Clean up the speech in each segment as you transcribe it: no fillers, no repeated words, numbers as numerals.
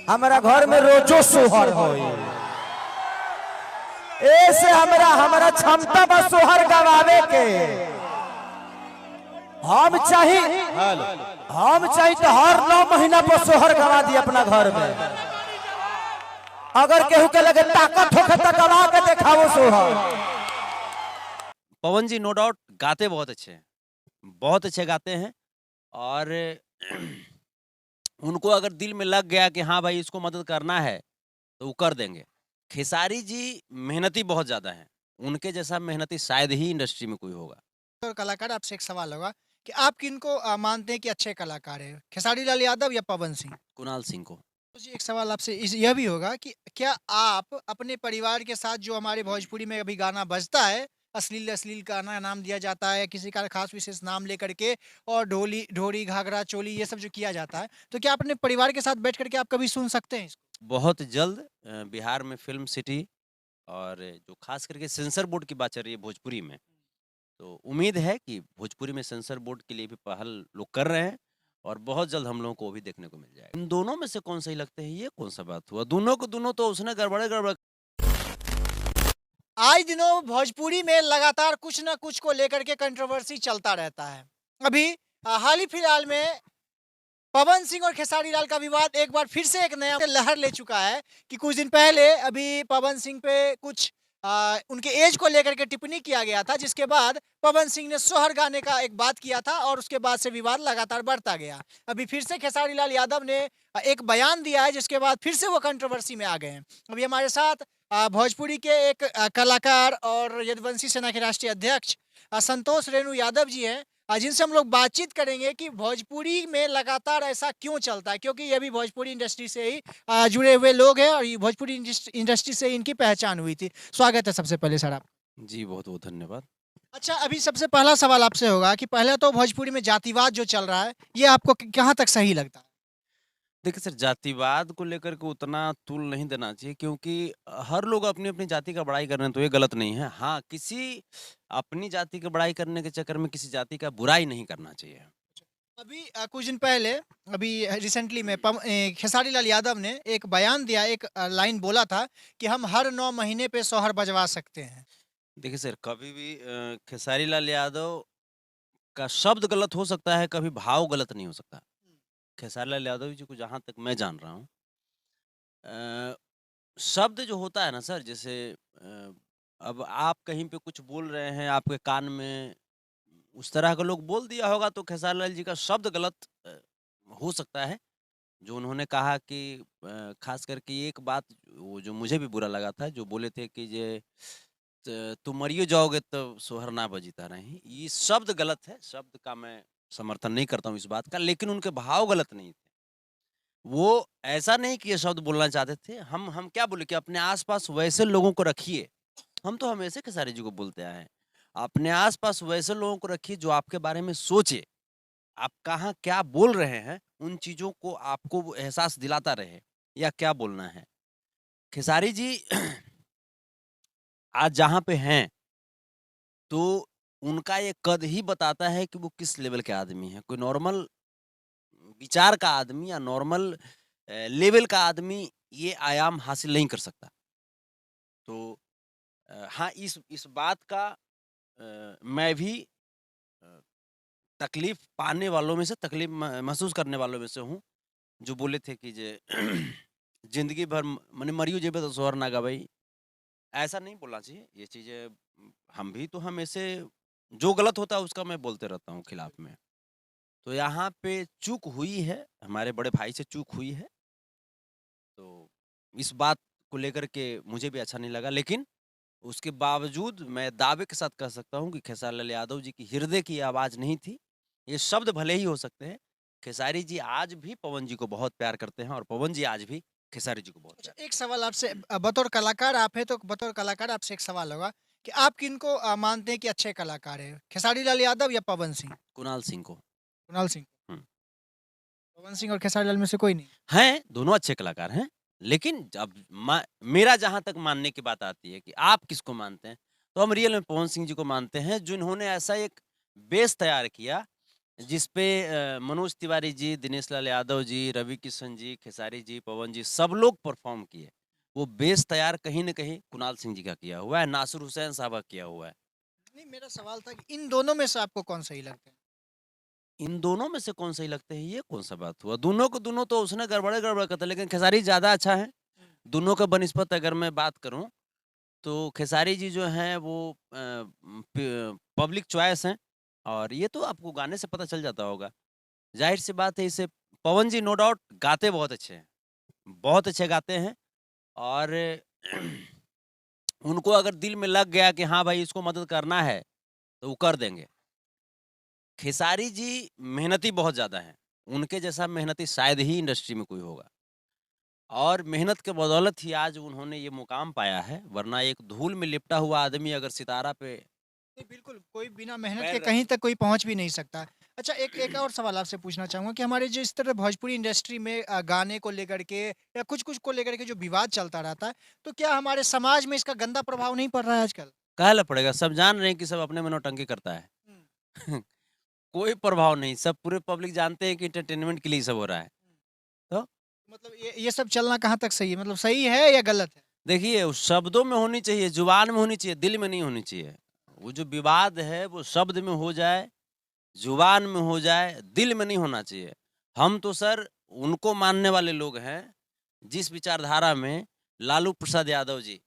हमारा घर में रोजो सोहर होई। ऐसे हमारा क्षमता बस सोहर गवावे के। हम चाहिए तो हर 9 महीना पर सोहर गवा दी अपना घर में। अगर केहू के लगे ताकत होखे तो गवा के दिखाओ सोहर। पवन जी नो डाउट गाते बहुत अच्छे हैं, बहुत अच्छे गाते हैं। और उनको अगर दिल में लग गया कि हाँ भाई इसको मदद करना है तो वो कर देंगे। खेसारी जी मेहनती बहुत ज्यादा हैं, उनके जैसा मेहनती शायद ही इंडस्ट्री में कोई होगा। और कलाकार आपसे एक सवाल होगा कि आप किनको मानते हैं कि अच्छे कलाकार हैं, खेसारी लाल यादव या पवन सिंह? कुणाल सिंह को। तो जी एक सवाल आपसे यह भी होगा कि क्या आप अपने परिवार के साथ जो हमारे भोजपुरी में अभी गाना बजता है, अश्लील अश्लील गाना नाम दिया जाता है किसी का खास विशेष नाम लेकर के, और ढोली ढोरी घाघरा चोली ये सब जो किया जाता है, तो क्या अपने परिवार के साथ बैठ करके आप कभी सुन सकते हैं इसको? बहुत जल्द बिहार में फिल्म सिटी और जो खास करके सेंसर बोर्ड की बात चल रही है भोजपुरी में, तो उम्मीद है कि भोजपुरी में सेंसर बोर्ड के लिए भी पहल लोग कर रहे हैं और बहुत जल्द हम लोगों को वो भी देखने को मिल जाएगा। इन दोनों में से कौन सही लगते हैं, ये कौन सा बात हुआ? दोनों को दोनों तो उसने गड़बड़। आज दिनों भोजपुरी में लगातार कुछ न कुछ को लेकर के कंट्रोवर्सी चलता रहता है। अभी हाल ही फिलहाल में पवन सिंह और खेसारी लाल का विवाद एक बार फिर से एक नया लहर ले चुका है कि कुछ दिन पहले अभी पवन सिंह पे कुछ उनके एज को लेकर के टिप्पणी किया गया था, जिसके बाद पवन सिंह ने सोहर गाने का एक बात किया था और उसके बाद से विवाद लगातार बढ़ता गया। अभी फिर से खेसारी लाल यादव ने एक बयान दिया है, जिसके बाद फिर से वो कंट्रोवर्सी में आ गए हैं। अभी हमारे साथ भोजपुरी के एक कलाकार और यदुवंशी सेना के राष्ट्रीय अध्यक्ष संतोष रेणु यादव जी हैं, जिनसे हम लोग बातचीत करेंगे कि भोजपुरी में लगातार ऐसा क्यों चलता है, क्योंकि ये भी भोजपुरी इंडस्ट्री से ही जुड़े हुए लोग हैं और ये भोजपुरी इंडस्ट्री से ही इनकी पहचान हुई थी। स्वागत है सबसे पहले सर आप। जी बहुत बहुत धन्यवाद। अच्छा, अभी सबसे पहला सवाल आपसे होगा कि पहले तो भोजपुरी में जातिवाद जो चल रहा है, ये आपको कहाँ तक सही लगता है? देखिए सर, जातिवाद को लेकर के उतना तुल नहीं देना चाहिए, क्योंकि हर लोग अपनी अपनी जाति का बड़ाई कर रहे हैं तो ये गलत नहीं है। हाँ, किसी अपनी जाति की बड़ाई करने के चक्कर में किसी जाति का बुराई नहीं करना चाहिए। अभी कुछ दिन पहले अभी रिसेंटली में खेसारी लाल यादव ने एक बयान दिया, एक लाइन बोला था कि हम हर 9 महीने पे सोहर बजवा सकते हैं। देखिए सर, कभी भी खेसारी लाल यादव का शब्द गलत हो सकता है, कभी भाव गलत नहीं हो सकता। खेसारी लाल यादव जी को जहाँ तक मैं जान रहा हूँ, अ, शब्द जो होता है ना सर, जैसे अब आप कहीं पे कुछ बोल रहे हैं, आपके कान में उस तरह का लोग बोल दिया होगा तो खेसारी लाल जी का शब्द गलत हो सकता है। जो उन्होंने कहा कि खास करके एक बात वो जो मुझे भी बुरा लगा था, जो बोले थे कि ये तुम मरियो जाओगे तो सोहर ना बजीता नहीं, ये शब्द गलत है। शब्द का मैं समर्थन नहीं करता हूँ इस बात का, लेकिन उनके भाव गलत नहीं थे। वो ऐसा नहीं कि ये शब्द बोलना चाहते थे। हम क्या बोले कि अपने आसपास वैसे लोगों को रखिए। हम तो हमेशा खेसारी जी को बोलते आए हैं, अपने आसपास वैसे लोगों को रखिए जो आपके बारे में सोचे, आप कहाँ क्या बोल रहे हैं, उन चीजों को आपको वो एहसास दिलाता रहे या क्या बोलना है। खेसारी जी आज जहाँ पे हैं, तो उनका ये कद ही बताता है कि वो किस लेवल के आदमी हैं। कोई नॉर्मल विचार का आदमी या नॉर्मल लेवल का आदमी ये आयाम हासिल नहीं कर सकता। तो हाँ, इस बात का मैं भी अ, तकलीफ पाने वालों में से, तकलीफ महसूस करने वालों में से हूँ, जो बोले थे कि जे जिंदगी भर मने मरियो जेबे तो सोहर ना गवाई। ऐसा नहीं बोलना चाहिए। ये चीजें हम भी तो हमेशा जो गलत होता है उसका मैं बोलते रहता हूँ खिलाफ में। तो यहाँ पे चूक हुई है, हमारे बड़े भाई से चूक हुई है, तो इस बात को लेकर के मुझे भी अच्छा नहीं लगा। लेकिन उसके बावजूद मैं दावे के साथ कह सकता हूँ कि खेसारी लाल यादव जी की हृदय की आवाज़ नहीं थी। ये शब्द भले ही हो सकते हैं, खेसारी जी आज भी पवन जी को बहुत प्यार करते हैं और पवन जी आज भी खेसारी जी को बहुत अच्छा, प्यार। एक सवाल आपसे बतौर कलाकार आप हैं, तो बतौर कलाकार आपसे एक सवाल होगा कि आप किनको मानते हैं कि अच्छे कलाकार हैं, खेसारी लाल यादव या पवन सिंह? कुणाल सिंह को। कुणाल सिंह। हम्म। पवन सिंह और खेसारी लाल में से कोई नहीं? हैं, दोनों अच्छे कलाकार हैं, लेकिन जब मेरा जहाँ तक मानने की बात आती है कि आप किसको मानते हैं, तो हम रियल में पवन सिंह जी को मानते हैं, जिन्होंने ऐसा एक बेस तैयार किया जिसपे मनोज तिवारी जी, दिनेश लाल यादव जी, रवि किशन जी, खेसारी जी, पवन जी सब लोग परफॉर्म किए। वो बेस तैयार कहीं न कहीं कुणाल सिंह जी का किया हुआ है, नासिर हुसैन साहब का किया हुआ है। नहीं, मेरा सवाल था कि इन दोनों में से आपको कौन सही लगता है? इन दोनों में से कौन सही लगते हैं, ये कौन-सा बात हुआ? दोनों को दोनों तो उसने गड़बड़े-गड़बड़ करता है, लेकिन खेसारी ज़्यादा अच्छा है। हुँ। दोनों के बनिस्बत अगर मैं बात करूँ, तो खेसारी जी जो हैं वो पब्लिक चॉइस हैं और ये तो आपको गाने से पता चल जाता होगा। ज़ाहिर-सी बात है इसे पवन जी नो डाउट गाते बहुत अच्छे हैं, बहुत अच्छे गाते हैं और उनको अगर दिल में लग गया कि हाँ भाई इसको मदद करना है, तो वो कर देंगे। खेसारी जी मेहनती बहुत ज़्यादा हैं, उनके जैसा मेहनती शायद ही इंडस्ट्री में कोई होगा और मेहनत के बदौलत ही आज उन्होंने ये मुकाम पाया है, वरना एक धूल में लिपटा हुआ आदमी अगर सितारा पे नहीं, बिल्कुल, कोई बिना मेहनत पैर के रख कहीं तक कोई पहुँच भी नहीं सकता। अच्छा, एक एक और सवाल आपसे पूछना चाहूँगा कि हमारे जो इस तरह भोजपुरी इंडस्ट्री में गाने को लेकर के या कुछ-कुछ को लेकर के जो विवाद चलता रहता है, तो क्या हमारे समाज में इसका गंदा प्रभाव नहीं पड़ रहा है आजकल? काहे ला पड़ेगा? सब जान रहे हैं कि सब अपने में नौटंकी करता है। हुँ, कोई प्रभाव नहीं, सब पूरे पब्लिक जानते हैं कि एंटरटेनमेंट के लिए ये सब हो रहा है। हुँ। तो मतलब ये सब चलना कहाँ तक सही है? मतलब सही है या गलत है? देखिए, उस शब्दों में होनी चाहिए, ज़ुबान में होनी चाहिए, दिल में नहीं होनी चाहिए। वो जो विवाद है, वो शब्द में हो जाए, ज़ुबान में हो जाए, दिल में नहीं होना चाहिए। हम तो सर उनको मानने वाले लोग हैं, जिस विचारधारा में लालू प्रसाद यादव जी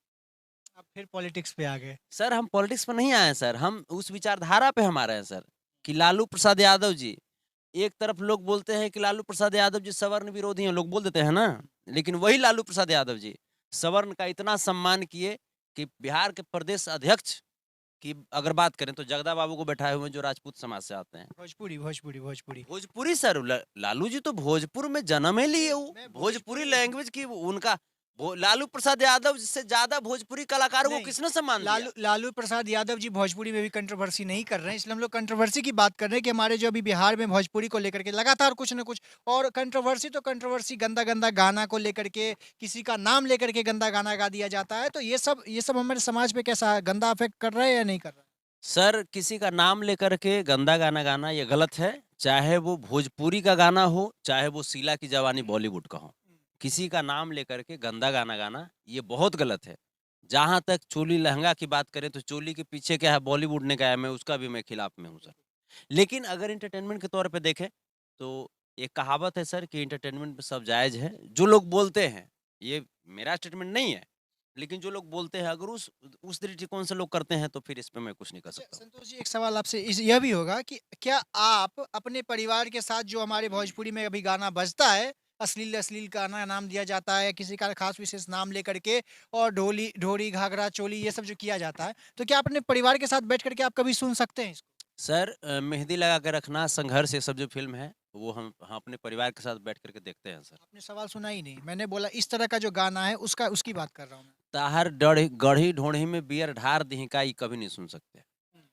आप फिर पॉलिटिक्स पे आ गए। सर हम पॉलिटिक्स में नहीं आए हैं सर, हम उस विचारधारा पे हम आ रहे हैं सर, कि लालू प्रसाद यादव जी एक तरफ लोग बोलते हैं कि लालू प्रसाद यादव जी सवर्ण विरोधी हैं, लोग बोल देते हैं ना, लेकिन वही लालू प्रसाद यादव जी सवर्ण का इतना सम्मान किए कि बिहार के प्रदेश अध्यक्ष की अगर बात करें तो जगदा बाबू को बैठाए हुए हैं जो राजपूत समाज से आते हैं। भोजपुरी, भोजपुरी, भोजपुरी। भोजपुरी सर लालू जी तो भोजपुर में जन्म ही लिए नहीं, वो मैं भोजपुरी भोजपुरी लैंग्वेज की उनका लालू प्रसाद यादव से ज्यादा भोजपुरी कलाकारों को नहीं, किसने सम्मान दिया? लालू लालू प्रसाद यादव जी भोजपुरी में भी कंट्रोवर्सी नहीं कर रहे हैं, इसलिए हम लोग कंट्रोवर्सी की बात कर रहे हैं कि हमारे जो अभी बिहार में भोजपुरी को लेकर के लगातार कुछ न कुछ और कंट्रोवर्सी तो कंट्रोवर्सी गंदा-गंदा गाना को लेकर के, किसी का नाम लेकर के गंदा गाना गा दिया जाता है, तो ये सब हमारे समाज पे कैसा गंदा अफ़ेक्ट कर रहा है या नहीं कर रहा है? सर किसी का नाम लेकर के गंदा गाना गाना ये गलत है, चाहे वो भोजपुरी का गाना हो, चाहे वो शीला की जवानी बॉलीवुड का हो। किसी का नाम लेकर के गंदा गाना गाना ये बहुत गलत है। जहाँ तक चोली लहंगा की बात करें तो चोली के पीछे क्या है बॉलीवुड ने गाया मैं उसका भी मैं खिलाफ में हूँ सर। लेकिन अगर एंटरटेनमेंट के तौर पे देखें तो एक कहावत है सर कि एंटरटेनमेंट में सब जायज़ है। जो लोग बोलते हैं, ये मेरा स्टेटमेंट नहीं है, लेकिन जो लोग बोलते हैं अगर उस दृष्टिकोण से लोग करते हैं तो फिर इस पे मैं कुछ नहीं कर अच्छा, सकता हूँ। संतोष जी, एक सवाल आपसे यह भी होगा कि क्या आप अपने परिवार के साथ जो हमारे भोजपुरी में अभी गाना बजता है, अश्लील-अश्लील गाना नाम दिया जाता है, किसी का खास विशेष नाम लेकर के और ढोली ढोरी, घाघरा, चोली ये सब जो किया जाता है, तो क्या आप अपने परिवार के साथ बैठ कर के आप कभी सुन सकते हैं इसको? सर मेहंदी लगा के रखना, संघर्ष ये सब जो फ़िल्म है, वो हम अपने परिवार के साथ बैठ कर के देखते हैं सर। आपने सवाल सुना ही नहीं। मैंने बोला इस तरह का जो गाना है उसकी बात कर रहा हूँ मैं। ताहर गढ़ी ढोढ़ी में बियर ढार दही का, ये कभी नहीं सुन सकते। हुँ।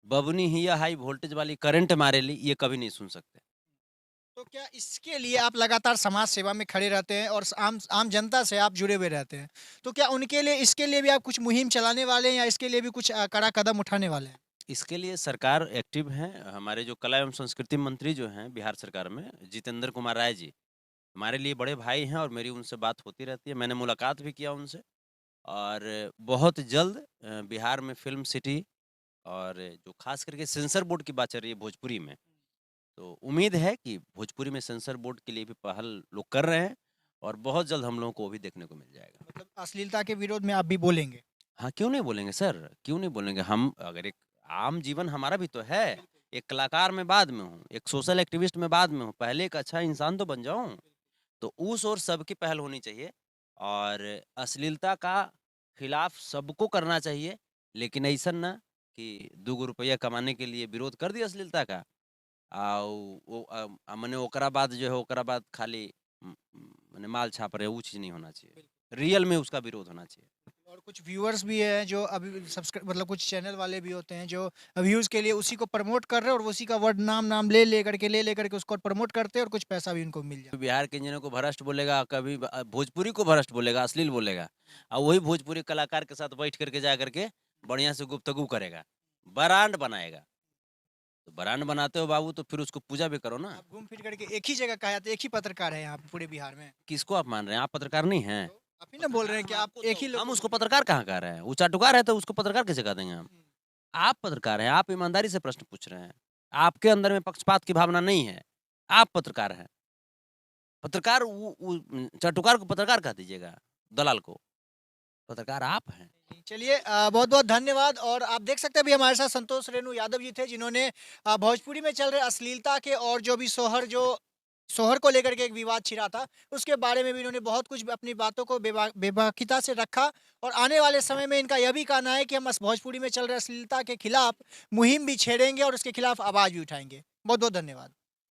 बबुनी हिया हाई वोल्टेज वाली करंट मारेली, ये कभी नहीं सुन सकते। तो क्या इसके लिए आप लगातार समाज सेवा में खड़े रहते हैं और आम आम जनता से आप जुड़े हुए रहते हैं। तो क्या उनके लिए इसके लिए भी आप कुछ मुहिम चलाने वाले हैं या इसके लिए भी कुछ कड़ा कदम उठाने वाले हैं? इसके लिए सरकार एक्टिव है। हमारे जो कला एवं संस्कृति मंत्री जो हैं बिहार सरकार में, जितेंद्र कुमार राय जी, हमारे लिए बड़े भाई हैं और मेरी उनसे बात होती रहती है। मैंने मुलाकात भी किया उनसे और बहुत जल्द बिहार में फ़िल्म सिटी और जो ख़ास करके सेंसर बोर्ड की बात चल रही है भोजपुरी में, तो उम्मीद है कि भोजपुरी में सेंसर बोर्ड के लिए भी पहल लोग कर रहे हैं और बहुत जल्द हम लोगों को वो भी देखने को मिल जाएगा। मतलब अश्लीलता के विरोध में आप भी बोलेंगे? हाँ, क्यों नहीं बोलेंगे सर? क्यों नहीं बोलेंगे? हम अगर एक आम जीवन हमारा भी तो है। एक कलाकार मैं बाद में हूँ, एक सोशल एक्टिविस्ट मैं बाद में हूँ, पहले एक अच्छा इंसान तो बन जाऊँ। तो उस ओर सबकी पहल होनी चाहिए और अश्लीलता का खिलाफ सबको करना चाहिए, लेकिन ऐसा ना कि 2 रुपया कमाने के लिए विरोध कर दिया अश्लीलता का वो मने ओकरा बाद जो है ओकरा बाद खाली मने माल छाप रहे वो चीज़ नहीं होना चाहिए। रियल में उसका विरोध होना चाहिए। और कुछ व्यूअर्स भी हैं जो अभी मतलब कुछ चैनल वाले भी होते हैं जो व्यूज़ के लिए उसी को प्रमोट कर रहे हैं और उसी का वर्ड नाम ले लेकर के उसको प्रमोट करते हैं और कुछ पैसा भी उनको मिल जाता है। बिहार के इंजीनियर को भ्रष्ट बोलेगा, कभी भोजपुरी को भ्रष्ट बोलेगा, अश्लील बोलेगा और वही भोजपुरी कलाकार के साथ बैठ करके जा करके बढ़िया से गुफ्तगू करेगा, ब्रांड बनाएगा। तो ब्रांड बनाते हो बाबू तो फिर उसको पूजा भी करो ना। आप घूम फिर करके एक ही जगह कहा जाता है, एक ही पत्रकार है यहाँ पे पूरे बिहार में। किसको आप मान रहे हैं? आप पत्रकार नहीं हैं। तो आप ही ना बोल रहे हैं कि आप एक ही हम लोग उसको पत्रकार कहाँ कह रहे हैं? वो चाटुकार है तो उसको पत्रकार कैसे कह देंगे हम? हम्म, आप पत्रकार हैं, आप ईमानदारी से प्रश्न पूछ रहे हैं। आपके अंदर में पक्षपात की भावना नहीं है। आप पत्रकार हैं। पत्रकार चाटुकार को पत्रकार कह दीजिएगा, दलाल को। पत्रकार आप हैं। चलिए बहुत बहुत धन्यवाद। और आप देख सकते हैं अभी हमारे साथ संतोष रेणु यादव जी थे, जिन्होंने भोजपुरी में चल रहे अश्लीलता के और जो भी सोहर को लेकर के एक विवाद छिड़ा था, उसके बारे में भी इन्होंने बहुत कुछ अपनी बातों को बेबाकिता से रखा। और आने वाले समय में इनका यह भी कहना है कि हम भोजपुरी में चल रहे अश्लीलता के खिलाफ मुहिम भी छेड़ेंगे और उसके खिलाफ आवाज भी उठाएंगे। बहुत बहुत धन्यवाद।